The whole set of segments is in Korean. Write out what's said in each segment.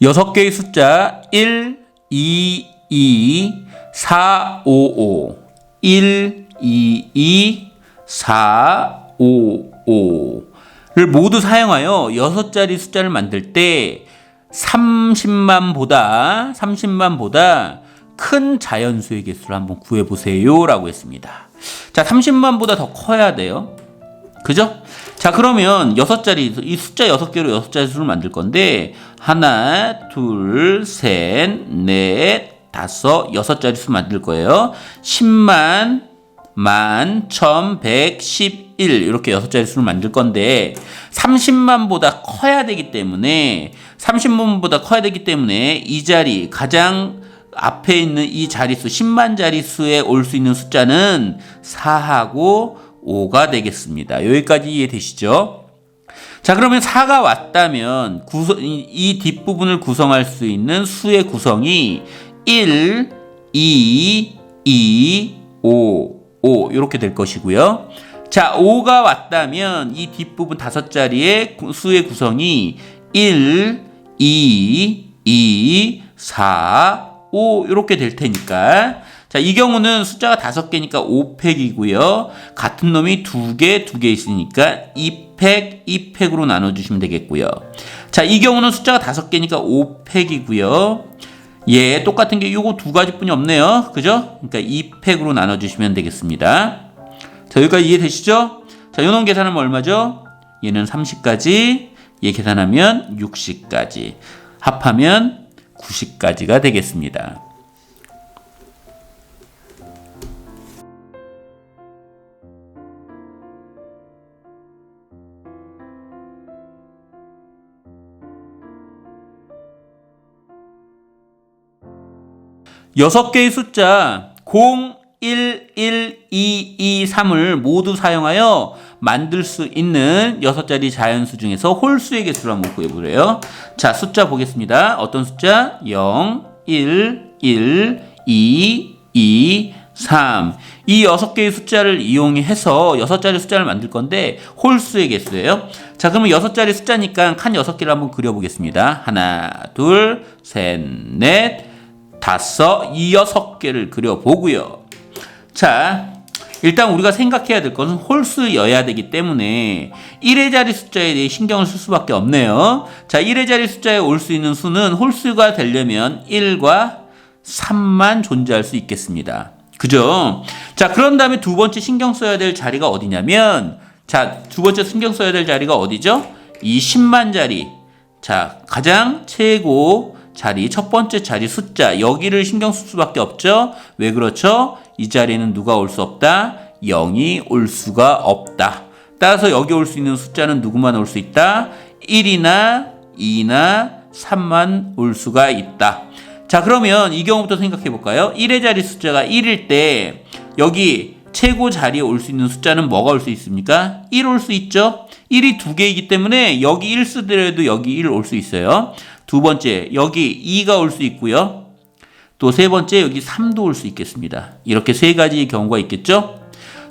6개의 숫자 1, 2, 2, 4, 5, 5 1, 2, 2, 4, 5, 5를 모두 사용하여 6자리 숫자를 만들 때 30만보다 큰 자연수의 개수를 한번 구해보세요 라고 했습니다. 자, 30만보다 더 커야 돼요. 그죠? 자, 그러면 6자리, 이 숫자 6개로 6자리 수를 만들 건데 하나, 둘, 셋, 넷, 다섯, 6자리 수 만들 거예요. 10만, 만, 천, 백, 11 이렇게 6자리 수를 만들 건데 30만보다 커야 되기 때문에 이 자리 가장 앞에 있는 이 자릿수 10만 자릿수에 올 수 있는 숫자는 4하고 5가 되겠습니다. 여기까지 이해되시죠? 자, 그러면 4가 왔다면 이 뒷부분을 구성할 수 있는 수의 구성이 1, 2, 2, 5 이렇게 될 것이고요. 자, 5가 왔다면 이 뒷부분 5자리의 수의 구성이 1, 2, 2, 4, 5 이렇게 될 테니까 자, 이 경우는 숫자가 5개니까 5팩이고요. 같은 놈이 2개 있으니까 2팩으로 나눠주시면 되겠고요. 자, 이 경우는 숫자가 5개니까 5팩이고요. 예, 똑같은 게 요거 2가지뿐이 없네요. 그죠? 그러니까 2팩으로 나눠주시면 되겠습니다. 자, 여기까지 이해되시죠? 자, 요놈 계산하면 얼마죠? 얘는 30까지, 얘 계산하면 60까지, 합하면 90까지가 되겠습니다. 여섯 개의 숫자 0, 1, 1, 2, 2, 3을 모두 사용하여 만들 수 있는 6자리 자연수 중에서 홀수의 개수를 한번 구해보래요. 자, 숫자 보겠습니다. 어떤 숫자? 0, 1, 1, 2, 2, 3. 이 6개의 숫자를 이용해서 6자리 숫자를 만들 건데 홀수의 개수예요. 자, 그러면 6자리 숫자니까 칸 6개를 한번 그려보겠습니다. 하나, 둘, 셋, 넷, 다섯, 이 6개를 그려보고요. 자, 일단 우리가 생각해야 될 것은 홀수여야 되기 때문에 1의 자리 숫자에 대해 신경을 쓸 수밖에 없네요. 자, 1의 자리 숫자에 올 수 있는 수는 홀수가 되려면 1과 3만 존재할 수 있겠습니다. 그죠? 자, 그런 다음에 두 번째 신경 써야 될 자리가 어디냐면, 자, 두 번째 신경 써야 될 자리가 어디죠? 이 10만 자리. 자, 가장 최고 자리, 첫 번째 자리 숫자, 여기를 신경 쓸 수밖에 없죠? 왜 그렇죠? 이 자리에는 누가 올 수 없다? 0이 올 수가 없다. 따라서 여기 올 수 있는 숫자는 누구만 올 수 있다? 1이나 2나 3만 올 수가 있다. 자, 그러면 이 경우부터 생각해 볼까요? 1의 자리 숫자가 1일 때 여기 최고 자리에 올 수 있는 숫자는 뭐가 올 수 있습니까? 1 올 수 있죠? 1이 2개이기 때문에 여기 1 쓰더라도 여기 1 올 수 있어요. 두 번째, 여기 2가 올 수 있고요. 또 세 번째, 여기 3도 올 수 있겠습니다. 이렇게 세 가지의 경우가 있겠죠?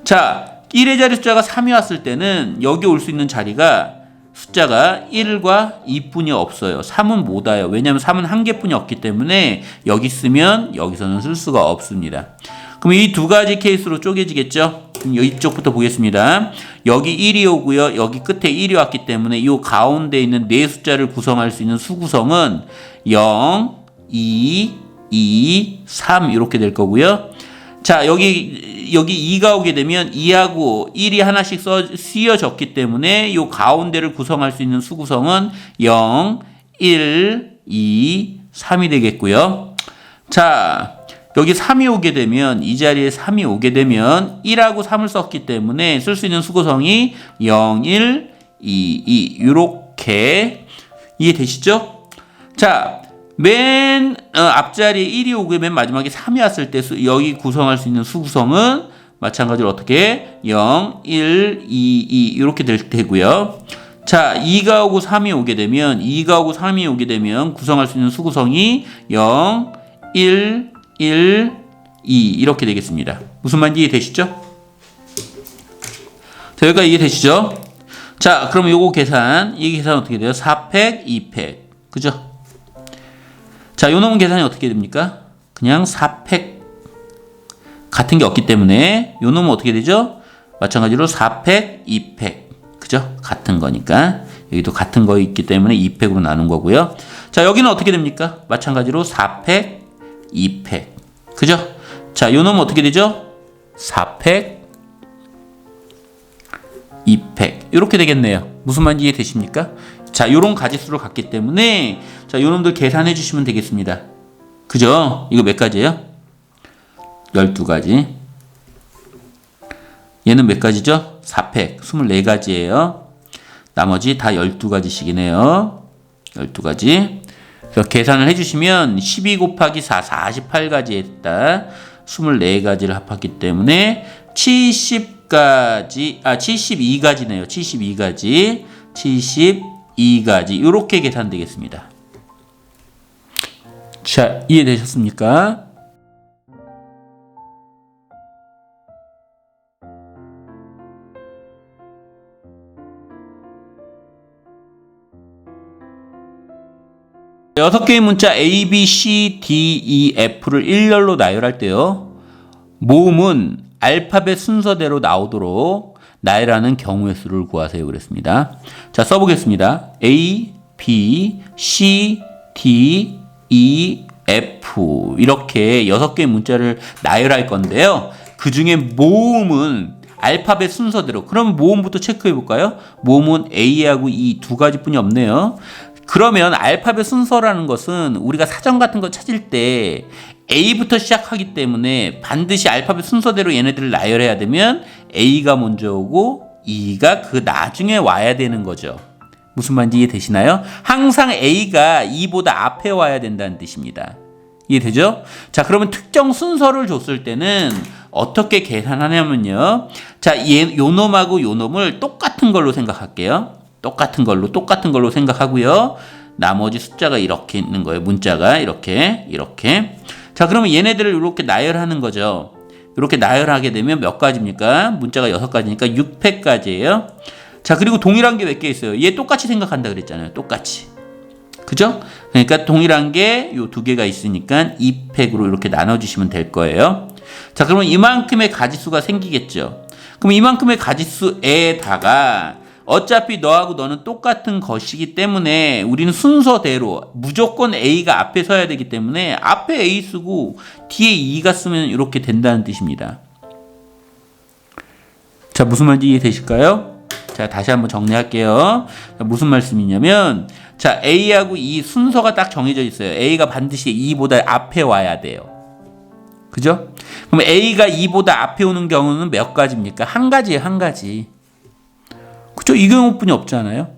자, 1의 자리 숫자가 3이 왔을 때는 여기 올 수 있는 자리가 숫자가 1과 2뿐이 없어요. 3은 못 와요. 왜냐하면 3은 한 개뿐이 없기 때문에 여기 쓰면 여기서는 쓸 수가 없습니다. 그럼 이 두 가지 케이스로 쪼개지겠죠? 이쪽부터 보겠습니다. 여기 1이 오고요. 여기 끝에 1이 왔기 때문에 이 가운데 있는 네 숫자를 구성할 수 있는 수구성은 0, 2, 2, 3 이렇게 될 거고요. 자, 여기 2가 오게 되면 2하고 1이 하나씩 씌어졌기 때문에 이 가운데를 구성할 수 있는 수구성은 0, 1, 2, 3이 되겠고요. 자, 여기 3이 오게 되면 이 자리에 3이 오게 되면 1하고 3을 썼기 때문에 쓸 수 있는 수구성이 0, 1, 2, 2 이렇게 이해되시죠? 자, 맨 앞자리에 1이 오고 맨 마지막에 3이 왔을 때 여기 구성할 수 있는 수구성은 마찬가지로 어떻게 0, 1, 2, 2 이렇게 될 테고요. 자, 2가 오고 3이 오게 되면 구성할 수 있는 수구성이 0, 1, 1, 2 이렇게 되겠습니다. 무슨 말인지 이해되시죠? 자, 여기까지 이해되시죠? 자, 그럼 요거 이 계산 어떻게 돼요? 4팩, 2팩. 그죠? 자, 요 놈은 계산이 어떻게 됩니까? 그냥 4팩 같은 게 없기 때문에 요 놈은 어떻게 되죠? 마찬가지로 4팩, 2팩. 그죠? 같은 거니까. 여기도 같은 거 있기 때문에 2팩으로 나눈 거고요. 자, 여기는 어떻게 됩니까? 마찬가지로 4팩, 2팩. 그죠? 자, 요 놈은 어떻게 되죠? 4팩, 2팩. 이렇게 되겠네요. 무슨 말인지 이해되십니까? 자, 요런 가지수를 갖기 때문에 자, 요 놈들 계산해 주시면 되겠습니다. 그죠? 이거 몇 가지예요? 12가지. 얘는 몇 가지죠? 4팩, 24가지예요. 나머지 다 12가지씩이네요. 12가지. 그래서 계산을 해주시면 12 곱하기 4, 48가지에다 24가지를 합했기 때문에 72가지네요. 72가지. 72가지. 이렇게 계산되겠습니다. 자, 이해되셨습니까? 여섯 개의 문자 A, B, C, D, E, F를 일렬로 나열할 때요. 모음은 알파벳 순서대로 나오도록 나열하는 경우의 수를 구하세요. 그랬습니다. 자, 써보겠습니다. A, B, C, D, E, F 이렇게 여섯 개의 문자를 나열할 건데요. 그 중에 모음은 알파벳 순서대로. 그럼 모음부터 체크해 볼까요? 모음은 A하고 E 두 가지뿐이 없네요. 그러면 알파벳 순서라는 것은 우리가 사전 같은 거 찾을 때 A부터 시작하기 때문에 반드시 알파벳 순서대로 얘네들을 나열해야 되면 A가 먼저 오고 E가 그 나중에 와야 되는 거죠. 무슨 말인지 이해되시나요? 항상 A가 E보다 앞에 와야 된다는 뜻입니다. 이해되죠? 자, 그러면 특정 순서를 줬을 때는 어떻게 계산하냐면요. 자, 요 놈하고 요 놈을 똑같은 걸로 생각할게요. 똑같은 걸로 생각하고요. 나머지 숫자가 이렇게 있는 거예요. 문자가 이렇게. 자, 그러면 얘네들을 이렇게 나열하는 거죠. 이렇게 나열하게 되면 몇 가지입니까? 문자가 6가지니까 6팩까지예요. 자, 그리고 동일한 게 몇 개 있어요. 얘 똑같이 생각한다 그랬잖아요. 똑같이. 그죠? 그러니까 동일한 게 요 두 개가 있으니까 2팩으로 이렇게 나눠주시면 될 거예요. 자, 그러면 이만큼의 가지수가 생기겠죠. 그럼 이만큼의 가지수에다가 어차피 너하고 너는 똑같은 것이기 때문에 우리는 순서대로 무조건 A가 앞에 서야 되기 때문에 앞에 A 쓰고 뒤에 E가 쓰면 이렇게 된다는 뜻입니다. 자, 무슨 말인지 이해되실까요? 자, 다시 한번 정리할게요. 자, 무슨 말씀이냐면 자, A하고 E 순서가 딱 정해져 있어요. A가 반드시 E보다 앞에 와야 돼요. 그죠? 그럼 A가 E보다 앞에 오는 경우는 몇 가지입니까? 한 가지예요, 한 가지. 그쵸? 이 경우뿐이 없잖아요.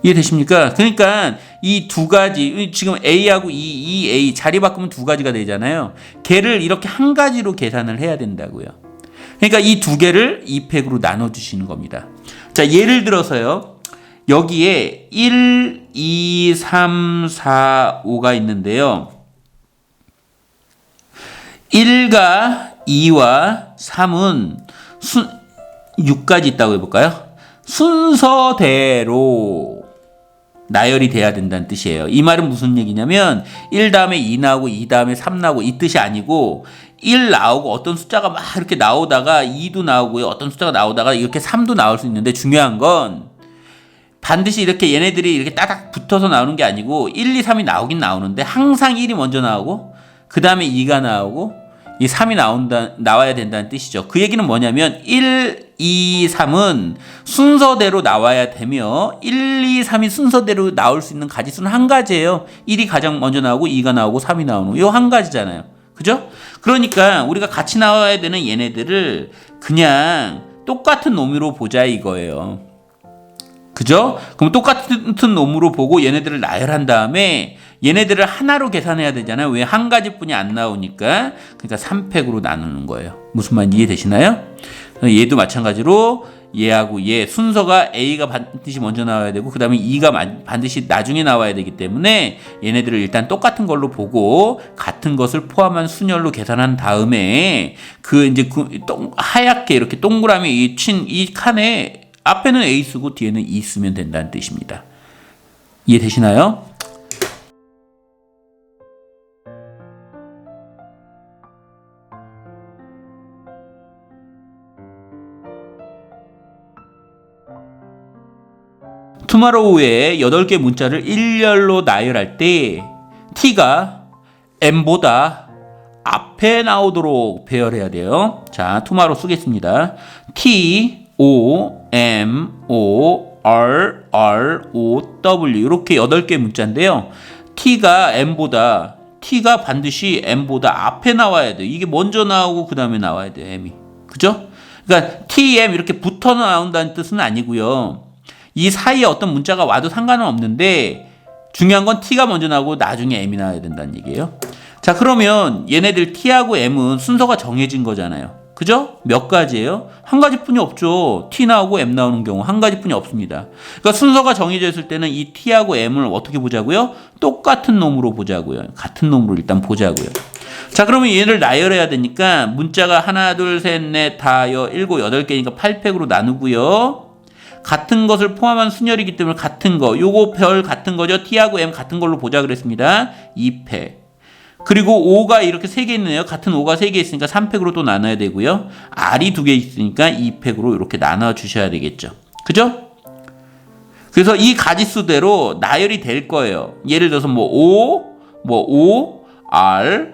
이해되십니까? 그러니까 이 두 가지, 지금 A하고 E, A 자리 바꾸면 두 가지가 되잖아요. 걔를 이렇게 한 가지로 계산을 해야 된다고요. 그러니까 이 두 개를 2팩으로 나눠주시는 겁니다. 자, 예를 들어서요. 여기에 1, 2, 3, 4, 5가 있는데요. 1과 2와 3은 6가지 있다고 해볼까요? 순서대로 나열이 돼야 된다는 뜻이에요. 이 말은 무슨 얘기냐면 1 다음에 2 나오고 2 다음에 3 나오고 이 뜻이 아니고 1 나오고 어떤 숫자가 막 이렇게 나오다가 2도 나오고요. 어떤 숫자가 나오다가 이렇게 3도 나올 수 있는데 중요한 건 반드시 이렇게 얘네들이 이렇게 따닥 붙어서 나오는 게 아니고 1, 2, 3이 나오긴 나오는데 항상 1이 먼저 나오고 그 다음에 2가 나오고 이 3이 나와야 된다는 뜻이죠. 그 얘기는 뭐냐면 1, 2, 3은 순서대로 나와야 되며 1, 2, 3이 순서대로 나올 수 있는 가지수는 한 가지예요. 1이 가장 먼저 나오고 2가 나오고 3이 나오는 이 한 가지잖아요. 그죠? 그러니까 우리가 같이 나와야 되는 얘네들을 그냥 똑같은 놈으로 보자 이거예요. 그죠? 그럼 똑같은 놈으로 보고 얘네들을 나열한 다음에 얘네들을 하나로 계산해야 되잖아요. 왜 한 가지뿐이 안 나오니까. 그러니까 3팩으로 나누는 거예요. 무슨 말인지 이해되시나요? 얘도 마찬가지로 얘하고 얘 순서가 A가 반드시 먼저 나와야 되고 그 다음에 E가 반드시 나중에 나와야 되기 때문에 얘네들을 일단 똑같은 걸로 보고 같은 것을 포함한 순열로 계산한 다음에 그 이제 하얗게 이렇게 동그라미 이 칸에 앞에는 A 쓰고 뒤에는 E 쓰면 된다는 뜻입니다. 이해되시나요? 투마로우의 8개 문자를 일렬로 나열할 때 t가 m보다 앞에 나오도록 배열해야 돼요. 자, 투마로우 쓰겠습니다. t, o, m, o, r, r, o, w 이렇게 8개 문자인데요. t가 반드시 m보다 앞에 나와야 돼요. 이게 먼저 나오고 그 다음에 나와야 돼요. m이. 그죠? 그러니까 t, m 이렇게 붙어 나온다는 뜻은 아니고요. 이 사이에 어떤 문자가 와도 상관은 없는데 중요한 건 t가 먼저 나오고 나중에 m이 나와야 된다는 얘기예요. 자, 그러면 얘네들 t하고 m은 순서가 정해진 거잖아요. 그죠? 몇 가지예요? 한 가지뿐이 없죠. t 나오고 m 나오는 경우 한 가지뿐이 없습니다. 그러니까 순서가 정해져 있을 때는 이 t하고 m을 어떻게 보자고요? 똑같은 놈으로 보자고요. 같은 놈으로 일단 보자고요. 자, 그러면 얘를 나열해야 되니까 문자가 하나, 둘, 셋, 넷, 다, 여, 일곱, 8개니까 8팩으로 나누고요. 같은 것을 포함한 순열이기 때문에 같은 거, 요거 별 같은 거죠. t하고 m 같은 걸로 보자 그랬습니다. 2팩. 그리고 5가 이렇게 3개 있네요. 같은 5가 3개 있으니까 3팩으로 또 나눠야 되고요. R이 2개 있으니까 2팩으로 이렇게 나눠 주셔야 되겠죠. 그죠? 그래서 이 가지수대로 나열이 될 거예요. 예를 들어서 R,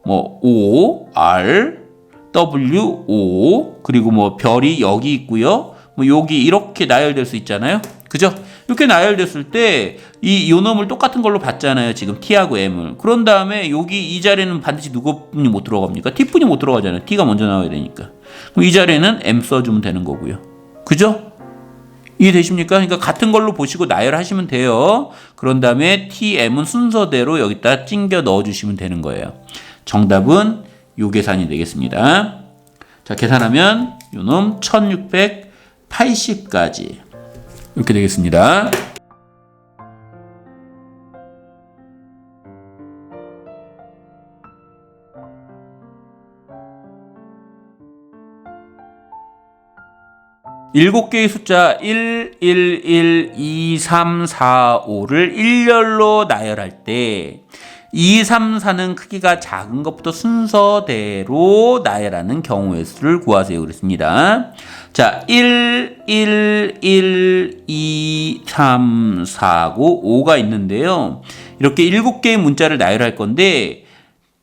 O, R, W, O, 그리고 별이 여기 있고요. 여기 이렇게 나열될 수 있잖아요. 그죠? 이렇게 나열됐을 때 요 놈을 똑같은 걸로 봤잖아요. 지금 t하고 m을. 그런 다음에 여기 이 자리에는 반드시 누구뿐이 못 들어갑니까? t뿐이 못 들어가잖아요. t가 먼저 나와야 되니까. 그럼 이 자리에는 m 써주면 되는 거고요. 그죠? 이해되십니까? 그러니까 같은 걸로 보시고 나열하시면 돼요. 그런 다음에 t, m은 순서대로 여기다 찡겨 넣어주시면 되는 거예요. 정답은 요 계산이 되겠습니다. 자, 계산하면 요 놈 1680까지 이렇게 되겠습니다. 일곱 개의 숫자 1, 1, 1, 2, 3, 4, 5를 일렬로 나열할 때 2, 3, 4는 크기가 작은 것부터 순서대로 나열하는 경우의 수를 구하세요. 그랬습니다. 자, 1, 1, 1, 2, 3, 4, 5, 5가 있는데요. 이렇게 7개의 문자를 나열할 건데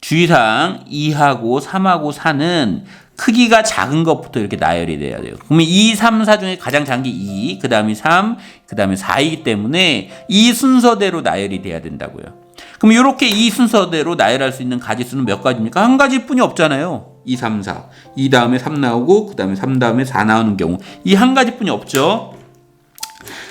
주의사항 2하고 3하고 4는 크기가 작은 것부터 이렇게 나열이 돼야 돼요. 그러면 2, 3, 4 중에 가장 작은 게 2, 그 다음에 3, 그 다음에 4이기 때문에 이 순서대로 나열이 돼야 된다고요. 그럼 이렇게 이 순서대로 나열할 수 있는 가지수는 몇 가지입니까? 한 가지뿐이 없잖아요. 2, 3, 4. 2 다음에 3 나오고 그 다음에 3 다음에 4 나오는 경우 이 한 가지뿐이 없죠.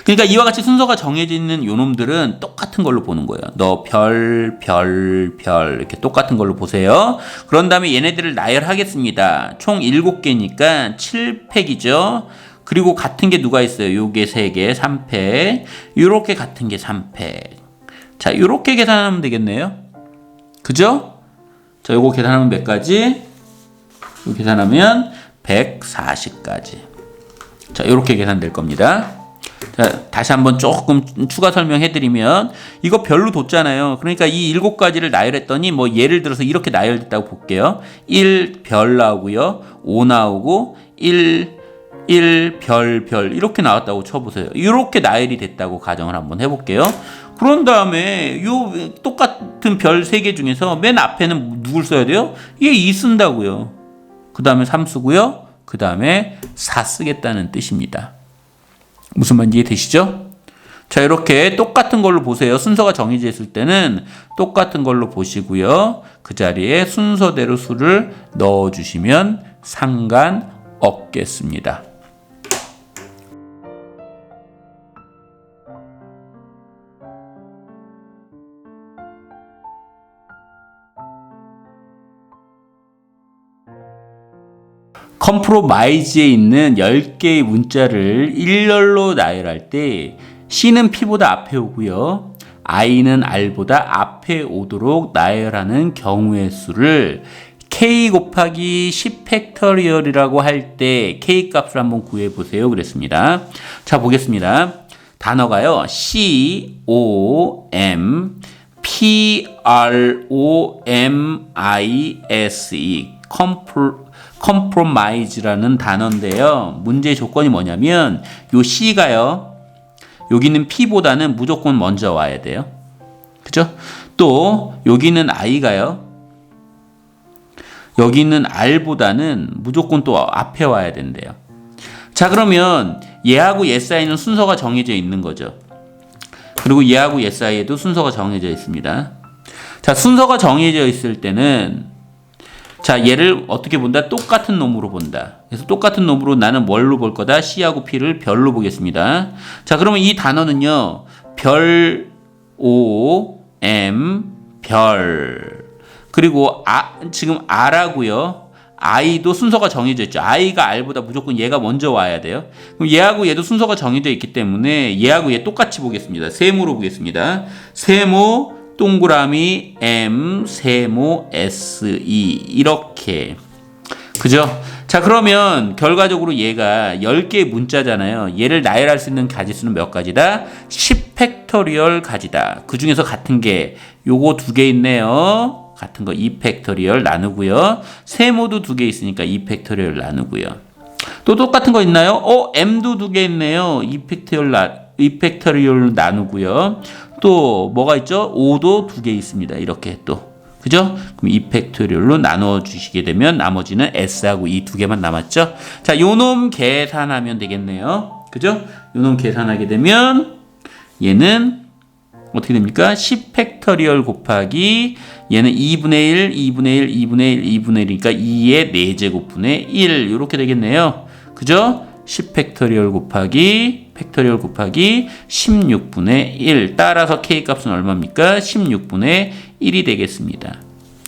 그러니까 이와 같이 순서가 정해져 있는 요놈들은 똑같은 걸로 보는 거예요. 너 별 이렇게 똑같은 걸로 보세요. 그런 다음에 얘네들을 나열하겠습니다. 총 7개니까 7팩이죠. 그리고 같은 게 누가 있어요? 요게 3개, 3팩. 요렇게 같은 게 3팩. 자, 요렇게 계산하면 되겠네요. 그죠? 자, 요거 계산하면 몇 가지? 요거 계산하면 140까지. 자, 요렇게 계산될 겁니다. 자, 다시 한번 조금 추가 설명해드리면 이거 별로 뒀잖아요. 그러니까 이 7가지를 나열했더니 예를 들어서 이렇게 나열됐다고 볼게요. 1 별 나오고요. 5 나오고 1 별 이렇게 나왔다고 쳐보세요. 이렇게 나열이 됐다고 가정을 한번 해볼게요. 그런 다음에 요 똑같은 별 3개 중에서 맨 앞에는 누굴 써야 돼요? 얘 2 쓴다고요. 그 다음에 3 쓰고요. 그 다음에 4 쓰겠다는 뜻입니다. 무슨 말인지 이해되시죠? 자, 이렇게 똑같은 걸로 보세요. 순서가 정해져 있을 때는 똑같은 걸로 보시고요. 그 자리에 순서대로 수를 넣어주시면 상관없겠습니다. 컴프로마이즈에 있는 10개의 문자를 일렬로 나열할 때 C는 P보다 앞에 오고요. I는 R보다 앞에 오도록 나열하는 경우의 수를 K 곱하기 10 팩터리얼이라고 할 때 K 값을 한번 구해보세요. 그랬습니다. 자, 보겠습니다. 단어가요. C, O, M, P, R, O, M, I, S, E. compromise라는 단어인데요. 문제의 조건이 뭐냐면 요 C가요. 여기는 P보다는 무조건 먼저 와야 돼요. 그죠? 또 여기는 I가요. 여기는 R보다는 무조건 또 앞에 와야 된대요. 자, 그러면 얘하고 얘 사이는 순서가 정해져 있는 거죠. 그리고 얘하고 얘 사이에도 순서가 정해져 있습니다. 자, 순서가 정해져 있을 때는 자, 얘를 어떻게 본다? 똑같은 놈으로 본다. 그래서 똑같은 놈으로 나는 뭘로 볼 거다? C하고 P를 별로 보겠습니다. 자, 그러면 이 단어는요. 별, O, M, 별. 그리고 지금 R하고요. I도 순서가 정해져 있죠. I가 R보다 무조건 얘가 먼저 와야 돼요. 그럼 얘하고 얘도 순서가 정해져 있기 때문에 얘하고 얘 똑같이 보겠습니다. 세모로 보겠습니다. 세모, 동그라미, M, 세모, S, E 이렇게. 그죠? 자, 그러면 결과적으로 얘가 10개의 문자잖아요. 얘를 나열할 수 있는 가지수는 몇 가지다? 10팩토리얼 가지다. 그 중에서 같은 게 요거 2개 있네요. 같은 거 2팩토리얼 나누고요. 세모도 2개 있으니까 2팩토리얼 나누고요. 또 똑같은 거 있나요? M도 2개 있네요. 2팩토리얼 나누고요. 또 뭐가 있죠? O도 2개 있습니다. 이렇게 또. 그죠? 그럼 2팩토리얼로 나눠 주시게 되면 나머지는 S하고 이 2개만 남았죠? 자, 요놈 계산하면 되겠네요. 그죠? 요놈 계산하게 되면 얘는 어떻게 됩니까? 10팩토리얼 곱하기 얘는 2분의 1, 2분의 1, 2분의 1, 2분의 1이니까 2의 4제곱분의 1 이렇게 되겠네요. 그죠? 10팩토리얼 곱하기 팩토리얼 곱하기 16분의 1 따라서 K값은 얼마입니까? 16분의 1이 되겠습니다.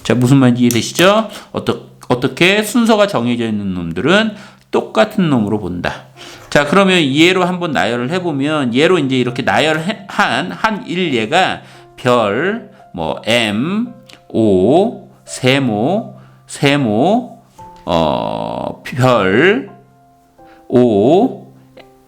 자, 무슨 말인지 이해되시죠? 어떻게 순서가 정해져 있는 놈들은 똑같은 놈으로 본다. 자, 그러면 얘로 한번 나열을 해보면 얘로 이제 이렇게 나열한 한 1얘가 별, 뭐 M, O, 세모, 별, O,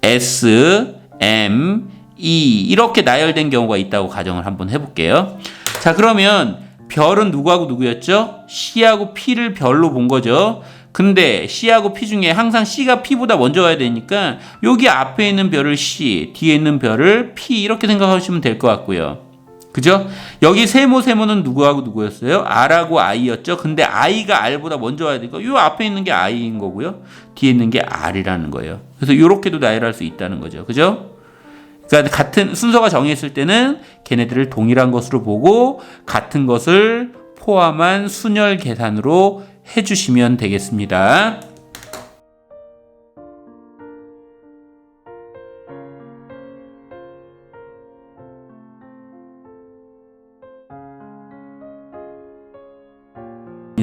S, M, E 이렇게 나열된 경우가 있다고 가정을 한번 해볼게요. 자, 그러면 별은 누구하고 누구였죠? C하고 P를 별로 본 거죠. 근데 C하고 P 중에 항상 C가 P보다 먼저 와야 되니까 여기 앞에 있는 별을 C, 뒤에 있는 별을 P 이렇게 생각하시면 될 것 같고요. 그죠? 여기 세모는 누구하고 누구였어요? R하고 I였죠. 근데 I가 R보다 먼저 와야 되니까 요 앞에 있는 게 I인 거고요. 뒤에 있는 게 R이라는 거예요. 그래서 이렇게도 나열할 수 있다는 거죠. 그죠? 그러니까 같은 순서가 정했을 때는 걔네들을 동일한 것으로 보고 같은 것을 포함한 순열 계산으로 해주시면 되겠습니다.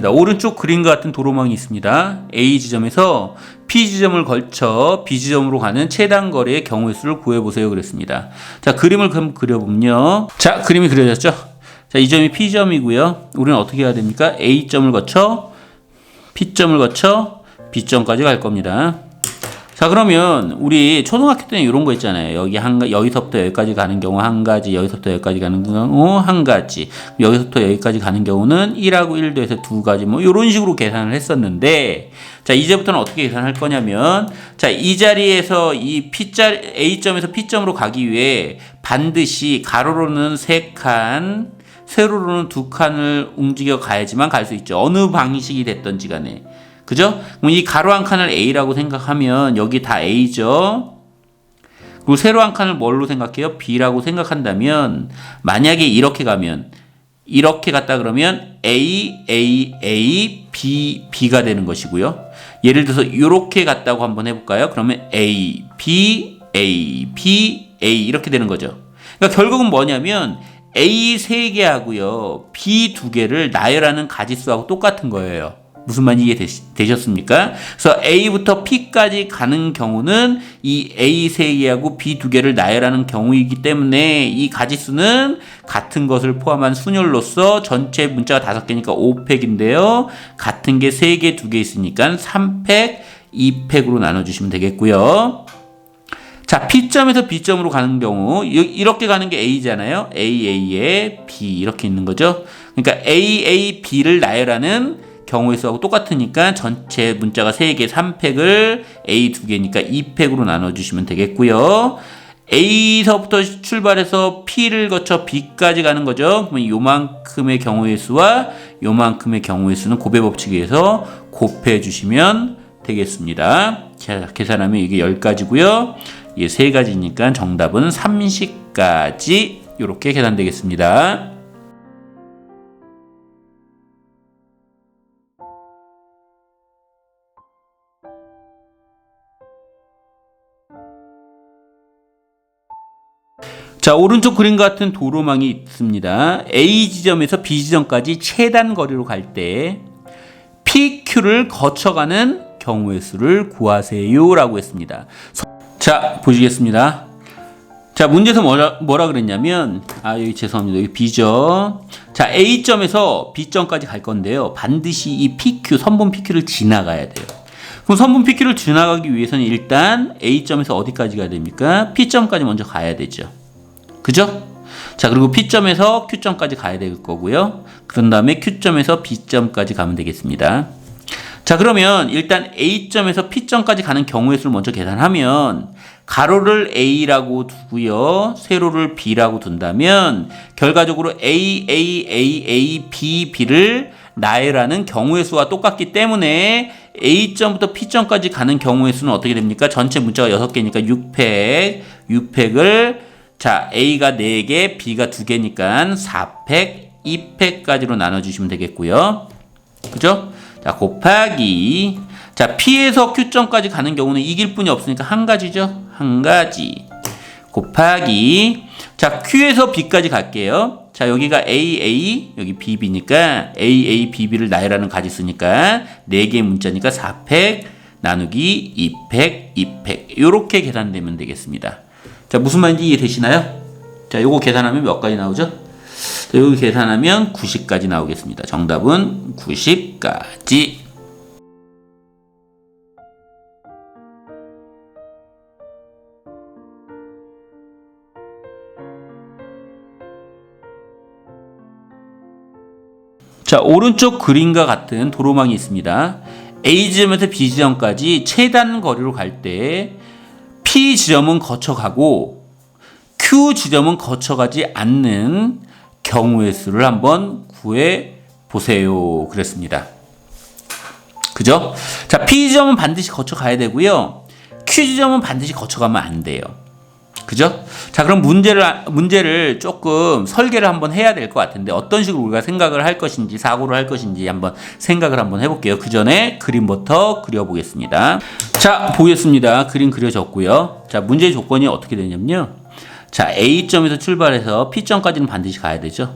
오른쪽 그림과 같은 도로망이 있습니다. A 지점에서 P 지점을 걸쳐 B 지점으로 가는 최단 거리의 경우의 수를 구해보세요. 그랬습니다. 자, 그림을 그럼 그려보면요. 자, 그림이 그려졌죠? 자, 이 점이 P 점이고요. 우리는 어떻게 해야 됩니까? A 점을 거쳐 P 점을 거쳐 B 점까지 갈 겁니다. 자, 그러면 우리 초등학교 때는 이런 거 있잖아요. 여기서부터 여기까지 가는 경우 한 가지, 여기서부터 여기까지 가는 경우 한 가지, 여기서부터 여기까지 가는 경우는 1하고 1도 해서 2가지, 뭐 이런 식으로 계산을 했었는데, 자, 이제부터는 어떻게 계산할 거냐면, 자, 이 자리에서 이 A점에서 P점으로 가기 위해 반드시 가로로는 3칸, 세로로는 2칸을 움직여 가야지만 갈 수 있죠. 어느 방식이 됐던지 간에. 그죠? 그럼 이 가로 한 칸을 A라고 생각하면 여기 다 A죠. 그리고 세로 한 칸을 뭘로 생각해요? B라고 생각한다면 만약에 이렇게 가면 이렇게 갔다 그러면 A, B, B가 되는 것이고요. 예를 들어서 이렇게 갔다고 한번 해볼까요? 그러면 A, B 이렇게 되는 거죠. 그러니까 결국은 뭐냐면 A 3개 하고요. B 2개를 나열하는 가지수하고 똑같은 거예요. 무슨 말인지 이해되셨습니까? 그래서 A부터 P까지 가는 경우는 이 A 3개하고 B 2개를 나열하는 경우이기 때문에 이 가지수는 같은 것을 포함한 순열로서 전체 문자가 5개니까 5팩인데요. 같은 게 3개, 2개 있으니까 3팩, 2팩으로 나눠주시면 되겠고요. 자, P점에서 B점으로 가는 경우 이렇게 가는 게 A잖아요. AA에 B 이렇게 있는 거죠. 그러니까 AAB를 나열하는 경우의 수하고 똑같으니까 전체 문자가 3개, 3팩을 A 2개니까 2팩으로 나눠주시면 되겠고요. A서부터 출발해서 P를 거쳐 B까지 가는 거죠. 그러면 요만큼의 경우의 수와 요만큼의 경우의 수는 곱의 법칙에 의해서 곱해 주시면 되겠습니다. 자, 계산하면 이게 10가지고요. 이게 3가지니까 정답은 30가지 이렇게 계산되겠습니다. 자, 오른쪽 그림 같은 도로망이 있습니다. A 지점에서 B 지점까지 최단 거리로 갈 때 PQ를 거쳐가는 경우의 수를 구하세요 라고 했습니다. 자, 보시겠습니다. 자, 문제에서 뭐라 그랬냐면, 여기 죄송합니다. 여기 B죠. 자, A점에서 B점까지 갈 건데요. 반드시 이 PQ, 선분 PQ를 지나가야 돼요. 그럼 선분 PQ를 지나가기 위해서는 일단 A점에서 어디까지 가야 됩니까? P점까지 먼저 가야 되죠. 그죠? 자, 그리고 P점에서 Q점까지 가야 될 거고요. 그런 다음에 Q점에서 B점까지 가면 되겠습니다. 자, 그러면 일단 A점에서 P점까지 가는 경우의 수를 먼저 계산하면 가로를 A라고 두고요. 세로를 B라고 둔다면 결과적으로 A, B, B를 나열하는 경우의 수와 똑같기 때문에 A점부터 P점까지 가는 경우의 수는 어떻게 됩니까? 전체 문자가 6개니까 6팩을 자, A가 4개, B가 2개니까 4팩, 2팩까지로 나눠주시면 되겠고요. 그죠? 자, 곱하기. 자, P에서 Q점까지 가는 경우는 이길 뿐이 없으니까 한 가지죠? 한 가지. 곱하기. 자, Q에서 B까지 갈게요. 자, 여기가 AA, 여기 BB니까 AA, BB를 나열하는 가지수니까 4개의 문자니까 4팩 나누기 2팩, 2팩. 이렇게 계산되면 되겠습니다. 자, 무슨 말인지 이해되시나요? 자, 요거 계산하면 몇 가지 나오죠? 자, 여기 계산하면 90까지 나오겠습니다. 정답은 90까지. 자, 오른쪽 그림과 같은 도로망이 있습니다. A 지점에서 B 지점까지 최단 거리로 갈 때 P 지점은 거쳐가고 Q 지점은 거쳐가지 않는 경우의 수를 한번 구해 보세요. 그랬습니다. 그죠? 자, P 지점은 반드시 거쳐가야 되고요. Q 지점은 반드시 거쳐가면 안 돼요. 그죠? 자, 그럼 문제를 조금 설계를 한번 해야 될 것 같은데 어떤 식으로 우리가 생각을 할 것인지 사고를 할 것인지 한번 생각을 한번 해볼게요. 그 전에 그림부터 그려보겠습니다. 자, 보겠습니다. 그림 그려졌고요. 자, 문제의 조건이 어떻게 되냐면요. 자, A점에서 출발해서 P점까지는 반드시 가야 되죠.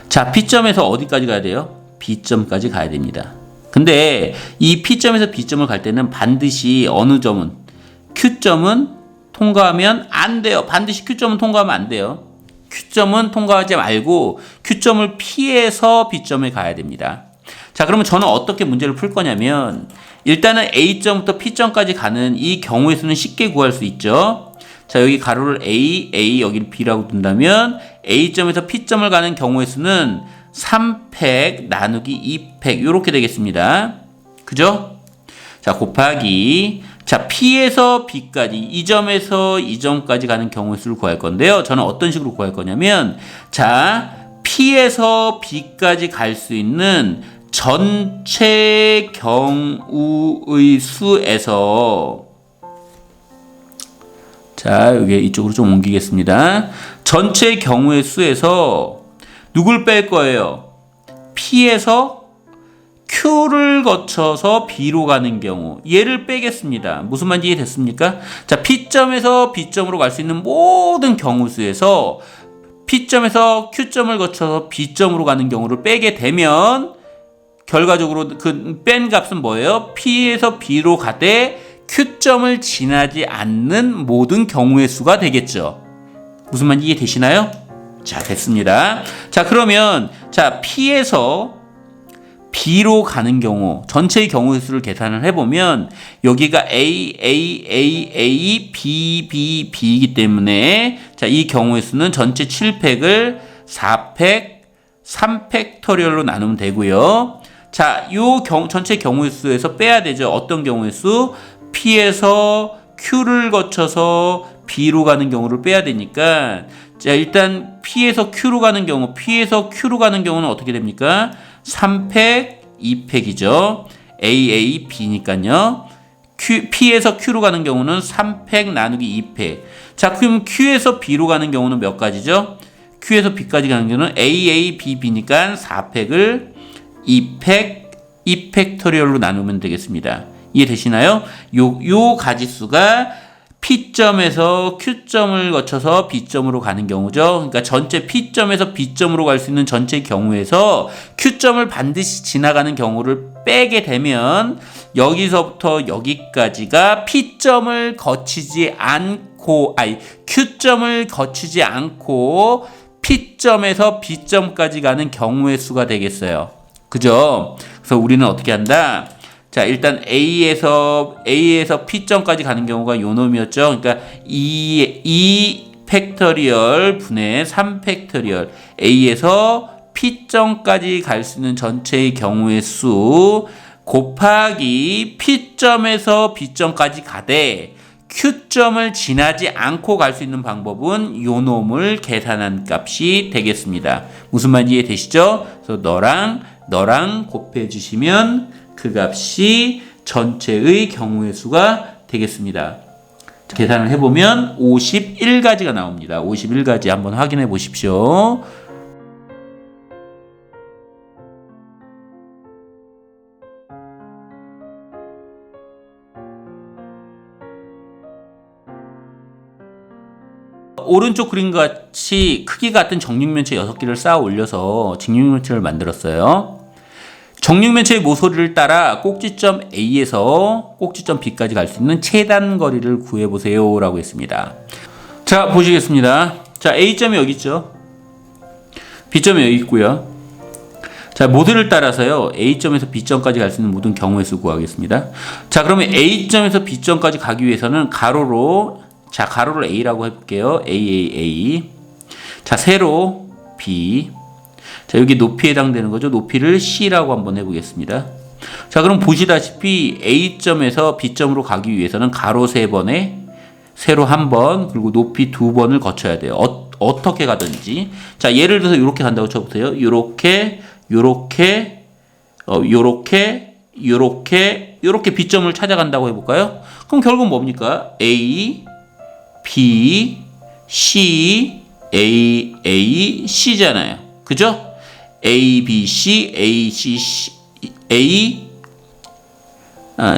자, P점에서 어디까지 가야 돼요? B점까지 가야 됩니다. 근데 이 P점에서 B점을 갈 때는 반드시 어느 점은 Q점은 통과하면 안 돼요. 반드시 Q점은 통과하면 안 돼요. Q점은 통과하지 말고 Q점을 피해서 B점에 가야 됩니다. 자, 그러면 저는 어떻게 문제를 풀 거냐면 일단은 A점부터 P점까지 가는 이 경우의 수는 쉽게 구할 수 있죠. 자, 여기 가로를 A, 여기를 B라고 둔다면 A점에서 P점을 가는 경우의 수는 3팩 나누기 2팩 이렇게 되겠습니다. 그죠? 자, 곱하기. 자, P에서 B까지 이 점에서 이 점까지 가는 경우의 수를 구할 건데요. 저는 어떤 식으로 구할 거냐면 자, P에서 B까지 갈 수 있는 전체 경우의 수에서 자, 여기 이쪽으로 좀 옮기겠습니다. 전체 경우의 수에서 누굴 뺄 거예요? P에서 Q를 거쳐서 B로 가는 경우 얘를 빼겠습니다. 무슨 말인지 이해됐습니까? 자, P점에서 B점으로 갈 수 있는 모든 경우 수에서 P점에서 Q점을 거쳐서 B점으로 가는 경우를 빼게 되면 결과적으로 그 뺀 값은 뭐예요? P에서 B로 가되 Q점을 지나지 않는 모든 경우의 수가 되겠죠. 무슨 말인지 이해되시나요? 자, 됐습니다. 자, 그러면 자, P에서 B로 가는 경우 전체의 경우의 수를 계산을 해보면 여기가 A, B, B이기 때문에 자, 이 경우의 수는 전체 7팩을 4팩, 3팩토리얼로 나누면 되고요. 자, 요 전체 경우의 수에서 빼야 되죠. 어떤 경우의 수? P에서 Q를 거쳐서 B로 가는 경우를 빼야 되니까 자 일단 P에서 Q로 가는 경우는 어떻게 됩니까? 3팩 2팩이죠. AA B니까요. P에서 Q로 가는 경우는 3팩 나누기 2팩. 자 그럼 Q에서 B로 가는 경우는 몇 가지죠? Q에서 B까지 가는 경우는 AA B B니까 4팩을 2팩 2팩토리얼로 나누면 되겠습니다. 이해되시나요? 요 가지수가 P점에서 Q점을 거쳐서 B점으로 가는 경우죠. 그러니까 전체 P점에서 B점으로 갈 수 있는 전체 경우에서 Q점을 반드시 지나가는 경우를 빼게 되면 여기서부터 여기까지가 Q점을 거치지 않고 P점에서 B점까지 가는 경우의 수가 되겠어요. 그죠? 그래서 우리는 어떻게 한다? 자, 일단 A에서 P점까지 가는 경우가 요 놈이었죠. 그러니까 2 팩터리얼 분의 3 팩터리얼 A에서 P점까지 갈 수 있는 전체의 경우의 수 곱하기 P점에서 B점까지 가되 Q점을 지나지 않고 갈 수 있는 방법은 요 놈을 계산한 값이 되겠습니다. 무슨 말인지 이해되시죠? 그래서 너랑 곱해 주시면 그 값이 전체의 경우의 수가 되겠습니다. 계산을 해보면 51가지가 나옵니다. 51가지 한번 확인해 보십시오. 오른쪽 그림과 같이 크기 같은 정육면체 6개를 쌓아 올려서 직육면체를 만들었어요. 정육면체의 모서리를 따라 꼭지점 A에서 꼭지점 B까지 갈 수 있는 최단 거리를 구해보세요 라고 했습니다. 자 보시겠습니다. 자 A점이 여기 있죠. B점이 여기 있고요. 자 모델을 따라서요 A점에서 B점까지 갈 수 있는 모든 경우의 수 구하겠습니다. 자 그러면 A점에서 B점까지 가기 위해서는 가로를 A라고 해볼게요. A. 자 세로 B. 자 여기 높이에 해당되는 거죠. 높이를 C라고 한번 해보겠습니다. 자 그럼 보시다시피 A점에서 B점으로 가기 위해서는 가로 3번에 세로 1번 그리고 높이 2번을 거쳐야 돼요. 어떻게 가든지. 자 예를 들어서 이렇게 간다고 쳐보세요. 요렇게 B점을 찾아간다고 해볼까요? 그럼 결국 뭡니까? A, B, C, A, C잖아요. 그죠? A, B, C, A, C,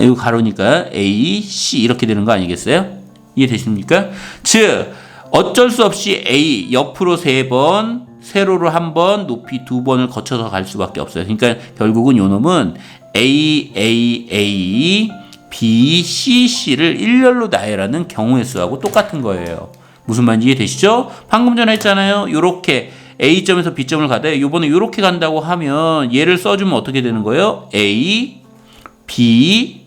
이거 가로니까 A, C 이렇게 되는 거 아니겠어요? 이해되십니까? 즉 어쩔 수 없이 A 옆으로 3번, 세로로 1번, 높이 2번을 거쳐서 갈 수밖에 없어요. 그러니까 결국은 요 놈은 A, B, C를 일렬로 나열하는 경우의 수하고 똑같은 거예요. 무슨 말인지 이해되시죠? 방금 전에 했잖아요. 요렇게 A점에서 B점을 가되 요번에 요렇게 간다고 하면 얘를 써주면 어떻게 되는 거예요? A, B,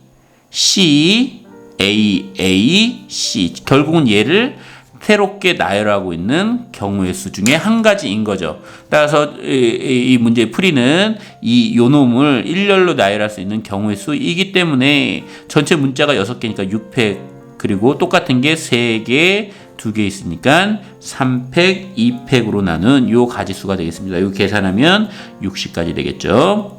C, A, C. 결국은 얘를 새롭게 나열하고 있는 경우의 수 중에 한 가지인 거죠. 따라서 이 문제의 풀이는 요 놈을 일렬로 나열할 수 있는 경우의 수이기 때문에 전체 문자가 6개니까 6팩 그리고 똑같은 게 3개, 2개 있으니까 3팩, 2팩으로 나눈 요 가지수가 되겠습니다. 이거 계산하면 60까지 되겠죠.